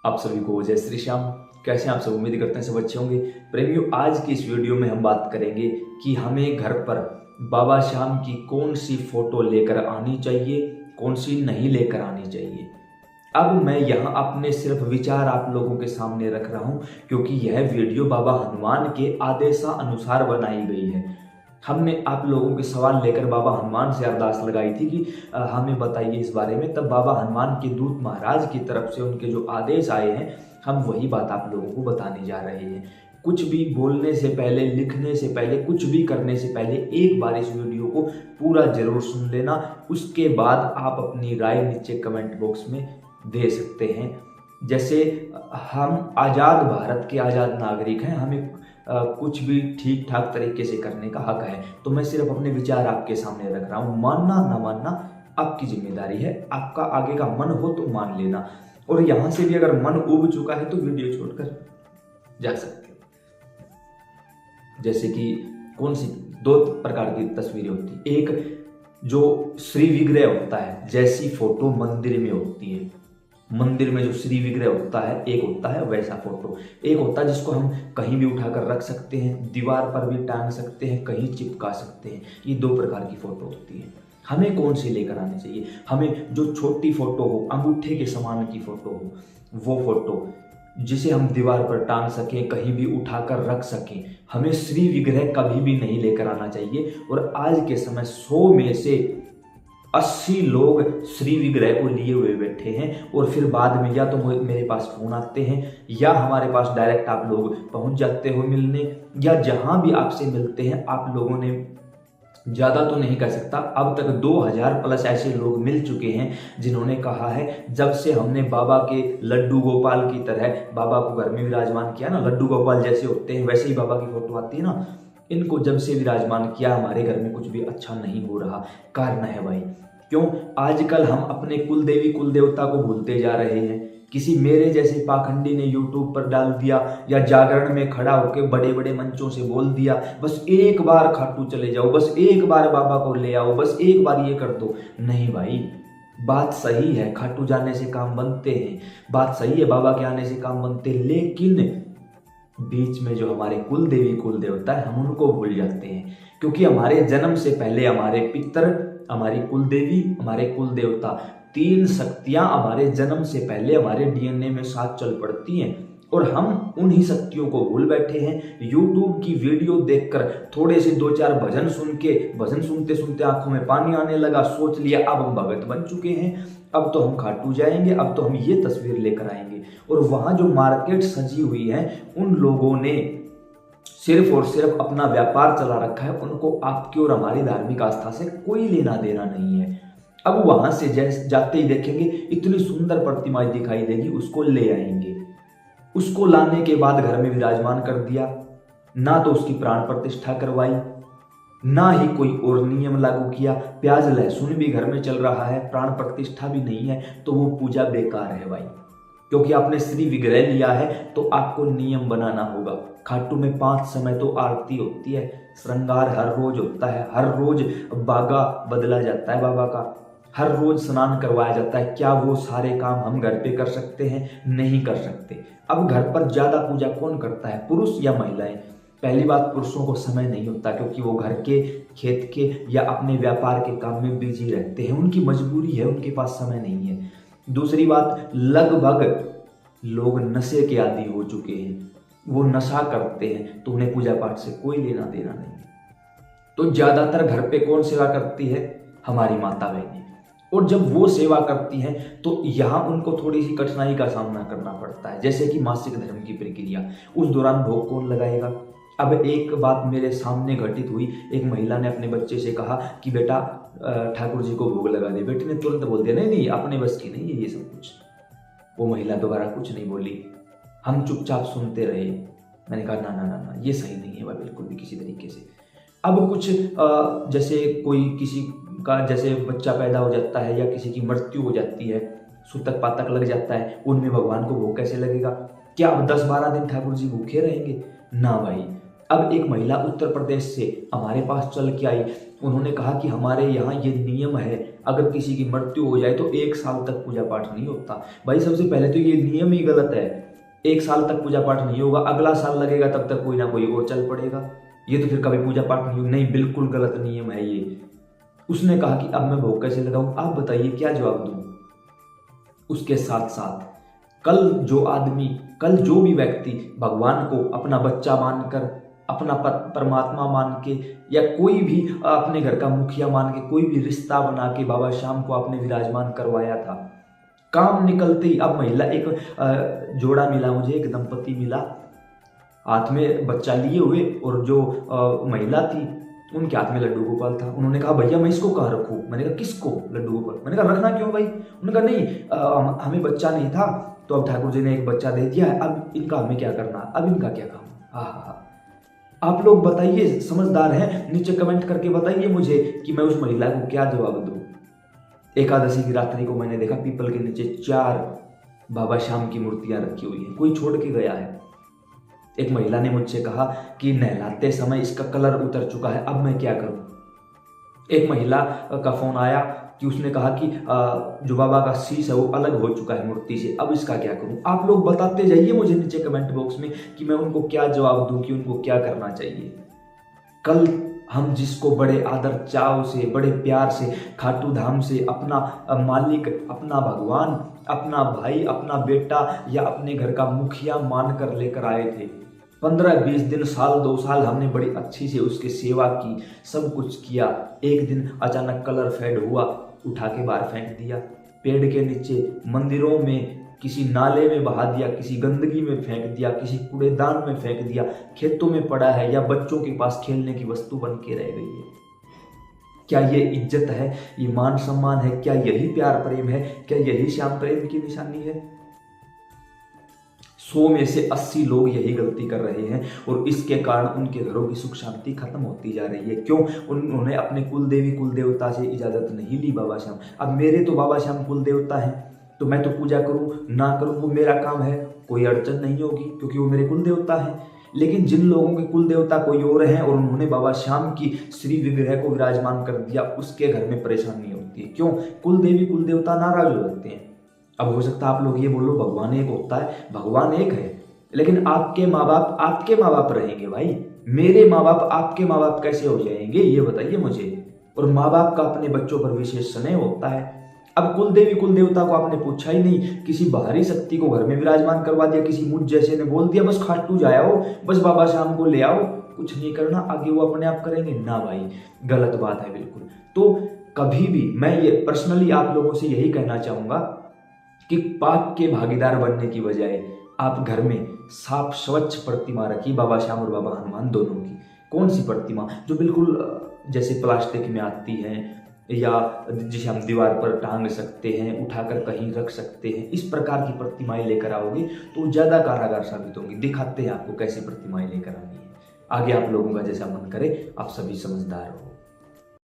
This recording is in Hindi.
आप सभी को जय श्री श्याम। कैसे हैं आप सब? उम्मीद करते हैं सब अच्छे होंगे। प्रेमियों, आज की इस वीडियो में हम बात करेंगे कि हमें घर पर बाबा श्याम की कौन सी फोटो लेकर आनी चाहिए, कौन सी नहीं लेकर आनी चाहिए। अब मैं यहाँ अपने सिर्फ विचार आप लोगों के सामने रख रहा हूँ, क्योंकि यह वीडियो बाबा हनुमान के आदेशानुसार बनाई गई है। हमने आप लोगों के सवाल लेकर बाबा हनुमान से अरदास लगाई थी कि हमें बताइए इस बारे में। तब बाबा हनुमान के दूत महाराज की तरफ से उनके जो आदेश आए हैं, हम वही बात आप लोगों को बताने जा रहे हैं। कुछ भी बोलने से पहले, लिखने से पहले, कुछ भी करने से पहले एक बार इस वीडियो को पूरा जरूर सुन लेना। उसके बाद आप अपनी राय नीचे कमेंट बॉक्स में दे सकते हैं। जैसे हम आज़ाद भारत के आज़ाद नागरिक हैं, हमें कुछ भी ठीक ठाक तरीके से करने का हक है। तो मैं सिर्फ अपने विचार आपके सामने रख रहा हूँ। मानना ना मानना आपकी जिम्मेदारी है। आपका आगे का मन हो तो मान लेना, और यहाँ से भी अगर मन उब चुका है तो वीडियो छोड़कर जा सकते हो। जैसे कि कौन सी दो प्रकार की तस्वीरें होती है। एक जो श्री विग्रह होता है, जैसी फोटो मंदिर में होती है, मंदिर में जो श्री विग्रह होता है, एक होता है वैसा फोटो। एक होता है जिसको हम कहीं भी उठाकर रख सकते हैं, दीवार पर भी टांग सकते हैं, कहीं चिपका सकते हैं। ये दो प्रकार की फोटो होती है। हमें कौन सी लेकर आनी चाहिए? हमें जो छोटी फोटो हो, अंगूठे के समान की फोटो हो, वो फोटो जिसे हम दीवार पर टांग सकें, कहीं भी उठाकर रख सकें। हमें श्री विग्रह कभी भी नहीं लेकर आना चाहिए। और आज के समय 100 में से 80 लोग श्री विग्रह को लिए हुए बैठे हैं, और फिर बाद में या तो मेरे पास फोन आते हैं, या हमारे पास डायरेक्ट आप लोग पहुंच जाते हो मिलने, या जहां भी आपसे मिलते हैं आप लोगों ने, ज़्यादा तो नहीं कह सकता, अब तक 2000 प्लस ऐसे लोग मिल चुके हैं जिन्होंने कहा है जब से हमने बाबा के लड्डू गोपाल की तरह बाबा को घर में विराजमान किया ना, लड्डू गोपाल जैसे होते हैं वैसे ही बाबा की फोटो आती है ना, इनको जब से विराजमान किया हमारे घर में कुछ भी अच्छा नहीं हो रहा। कारण है भाई, क्यों? आजकल हम अपने कुल देवी कुल देवता को भूलते जा रहे हैं। किसी मेरे जैसे पाखंडी ने यूट्यूब पर डाल दिया, या जागरण में खड़ा होकर बड़े बड़े मंचों से बोल दिया, बस एक बार खाटू चले जाओ, बस एक बार बाबा को ले आओ, बस एक बार ये कर दो। नहीं भाई, बात सही है, खाटू जाने से काम बनते हैं, बात सही है, बाबा के आने से काम बनते हैं, लेकिन बीच में जो हमारे कुल देवी कुल देवता है हम उनको भूल जाते हैं। क्योंकि हमारे जन्म से पहले हमारे पितर, हमारी कुल देवी, हमारे कुल देवता, 3 शक्तियां हमारे जन्म से पहले हमारे डीएनए में साथ चल पड़ती हैं, और हम उन्हीं शक्तियों को भूल बैठे हैं। यूट्यूब की वीडियो देखकर थोड़े से 2-4 भजन सुन के, भजन सुनते सुनते आंखों में पानी आने लगा, सोच लिया अब हम भगत बन चुके हैं, अब तो हम खाटू जाएंगे, अब तो हम ये तस्वीर लेकर आएंगे। और वहां जो मार्केट सजी हुई है, उन लोगों ने सिर्फ और सिर्फ अपना व्यापार चला रखा है। उनको आपकी और हमारी धार्मिक आस्था से कोई लेना देना नहीं है। अब वहां से जाते ही देखेंगे इतनी सुंदर प्रतिमाएं दिखाई देगी, उसको ले आएंगे। उसको लाने के बाद घर में विराजमान कर दिया, ना तो उसकी प्राण प्रतिष्ठा करवाई, ना ही कोई और नियम लागू किया। प्याज लहसुन भी घर में चल रहा है, प्राण प्रतिष्ठा भी नहीं है, तो वो पूजा बेकार है भाई। क्योंकि आपने श्री विग्रह लिया है तो आपको नियम बनाना होगा। खाटू में 5 समय तो आरती होती है, श्रृंगार हर रोज होता है, हर रोज बागा बदला जाता है बाबा का, हर रोज स्नान करवाया जाता है। क्या वो सारे काम हम घर पे कर सकते हैं? नहीं कर सकते। अब घर पर ज्यादा पूजा कौन करता है, पुरुष या महिलाएं? पहली बात, पुरुषों को समय नहीं होता, क्योंकि वो घर के, खेत के या अपने व्यापार के काम में बिजी रहते हैं, उनकी मजबूरी है, उनके पास समय नहीं है। दूसरी बात, लगभग लोग नशे के आदी हो चुके हैं, वो नशा करते हैं, तो उन्हें पूजा पाठ से कोई लेना देना नहीं। तो ज्यादातर घर पे कौन सेवा करती है? हमारी माता बहनें। और जब वो सेवा करती हैं तो यहाँ उनको थोड़ी सी कठिनाई का सामना करना पड़ता है, जैसे कि मासिक धर्म की प्रक्रिया। उस दौरान भोग कौन लगाएगा? अब एक बात मेरे सामने घटित हुई, एक महिला ने अपने बच्चे से कहा कि बेटा ठाकुर जी को भोग लगा दे। बेटे ने तुरंत बोल दिया, नहीं नहीं, अपने बस की नहीं है ये सब कुछ। वो महिला दोबारा कुछ नहीं बोली, हम चुपचाप सुनते रहे। मैंने कहा ना ना ना ना, ये सही नहीं है भाई, बिल्कुल भी किसी तरीके से। अब कुछ जैसे कोई किसी का जैसे बच्चा पैदा हो जाता है, या किसी की मृत्यु हो जाती है, सूतक पातक लग जाता है, उनमें भगवान को भोग कैसे लगेगा? क्या अब 10-12 दिन ठाकुर जी भूखे रहेंगे? ना भाई, अब एक महिला उत्तर प्रदेश से हमारे पास चल के आई। उन्होंने कहा कि हमारे यहाँ ये नियम है, अगर किसी की मृत्यु हो जाए तो 1 साल तक पूजा पाठ नहीं होता। भाई सबसे पहले तो ये नियम ही गलत है। 1 साल तक पूजा पाठ नहीं होगा, अगला साल लगेगा तब तक कोई ना कोई और चल पड़ेगा, ये तो फिर कभी पूजा पाठ नहीं होगी। नहीं, बिल्कुल गलत नियम है ये। उसने कहा कि अब मैं भोग कैसे लगाऊं, आप बताइए क्या जवाब दूं। उसके साथ साथ कल जो भी व्यक्ति भगवान को अपना बच्चा मानकर, अपना परमात्मा मान के, या कोई भी अपने घर का मुखिया मान के कोई भी रिश्ता बना के बाबा श्याम को आपने विराजमान करवाया था, काम निकलते ही अब महिला एक जोड़ा मिला मुझे, एक दंपति मिला, हाथ में बच्चा लिए हुए, और जो महिला थी उनके हाथ में लड्डू गोपाल था। उन्होंने कहा भैया मैं इसको कहाँ रखूँ? मैंने कहा किसको? लड्डू गोपाल। मैंने कहा रखना क्यों भाई? उन्होंने कहा नहीं हमें बच्चा नहीं था तो अब ठाकुर जी ने एक बच्चा दे दिया है, अब इनका हमें क्या करना, अब इनका क्या काम। आप लोग बताइए, समझदार हैं, नीचे कमेंट करके बताइए मुझे कि मैं उस महिला को क्या जवाब दूं। एकादशी की रात्रि को मैंने देखा पीपल के नीचे 4 बाबा श्याम की मूर्तियां रखी हुई हैं, कोई छोड़ के गया है। एक महिला ने मुझसे कहा कि नहलाते समय इसका कलर उतर चुका है, अब मैं क्या करूं। एक महिला का फोन आया कि उसने कहा कि जो बाबा का शीश है वो अलग हो चुका है मूर्ति से, अब इसका क्या करूं। आप लोग बताते जाइए मुझे नीचे कमेंट बॉक्स में कि मैं उनको क्या जवाब दूं, कि उनको क्या करना चाहिए। कल हम जिसको बड़े आदर चाव से, बड़े प्यार से, खाटू धाम से अपना मालिक, अपना भगवान, अपना भाई, अपना बेटा या अपने घर का मुखिया मान कर लेकर आए थे, 15-20 दिन, साल 2 साल हमने बड़ी अच्छी से उसकी सेवा की, सब कुछ किया। एक दिन अचानक कलर फेड हुआ, उठा के बाहर फेंक दिया, पेड़ के नीचे, मंदिरों में, किसी नाले में बहा दिया, किसी गंदगी में फेंक दिया, किसी कूड़ेदान में फेंक दिया, खेतों में पड़ा है या बच्चों के पास खेलने की वस्तु बन के रह गई है। क्या ये इज्जत है? ये मान सम्मान है? क्या यही प्यार प्रेम है? क्या यही श्याम प्रेम की निशानी है? 100 में से 80 लोग यही गलती कर रहे हैं और इसके कारण उनके घरों की सुख शांति खत्म होती जा रही है। क्यों? उन्होंने अपने कुल देवी कुल देवता से इजाजत नहीं ली बाबा श्याम। अब मेरे तो बाबा श्याम कुल देवता हैं, तो मैं तो पूजा करूं ना करूं वो मेरा काम है, कोई अड़चन नहीं होगी क्योंकि वो मेरे कुल देवता हैं। लेकिन जिन लोगों के कुल देवता कोई और हैं और उन्होंने बाबा श्याम की श्री विग्रह को विराजमान कर दिया, उसके घर में परेशानी होती है। क्यों? कुल देवी कुल देवता नाराज हो जाते हैं। अब हो सकता है आप लोग ये बोलो भगवान एक होता है, भगवान एक है, लेकिन आपके माँ बाप रहेंगे भाई। मेरे माँ बाप आपके माँ बाप कैसे हो जाएंगे ये बताइए मुझे। और माँ बाप का अपने बच्चों पर विशेष स्नेह होता है। अब कुल देवी कुल देवता को आपने पूछा ही नहीं, किसी बाहरी शक्ति को घर में विराजमान करवा दिया, किसी मुझ जैसे ने बोल दिया बस खाटू जाओ, बस बाबा श्याम को ले आओ, कुछ नहीं करना, आगे वो अपने आप करेंगे ना भाई, गलत बात है बिल्कुल। तो कभी भी मैं ये पर्सनली आप लोगों से यही कहना चाहूंगा कि पाप के भागीदार बनने की बजाय आप घर में साफ स्वच्छ प्रतिमा रखिए, बाबा श्याम और बाबा हनुमान दोनों की। कौन सी प्रतिमा? जो बिल्कुल जैसे प्लास्टिक में आती है या जिसे हम दीवार पर टांग सकते हैं, उठाकर कहीं रख सकते हैं, इस प्रकार की प्रतिमाएं लेकर आओगे तो ज़्यादा कारागार साबित होंगी। दिखाते हैं आपको कैसे प्रतिमाएं लेकर आनी है। आगे आप लोगों का जैसा मन करे, आप सभी समझदार हो।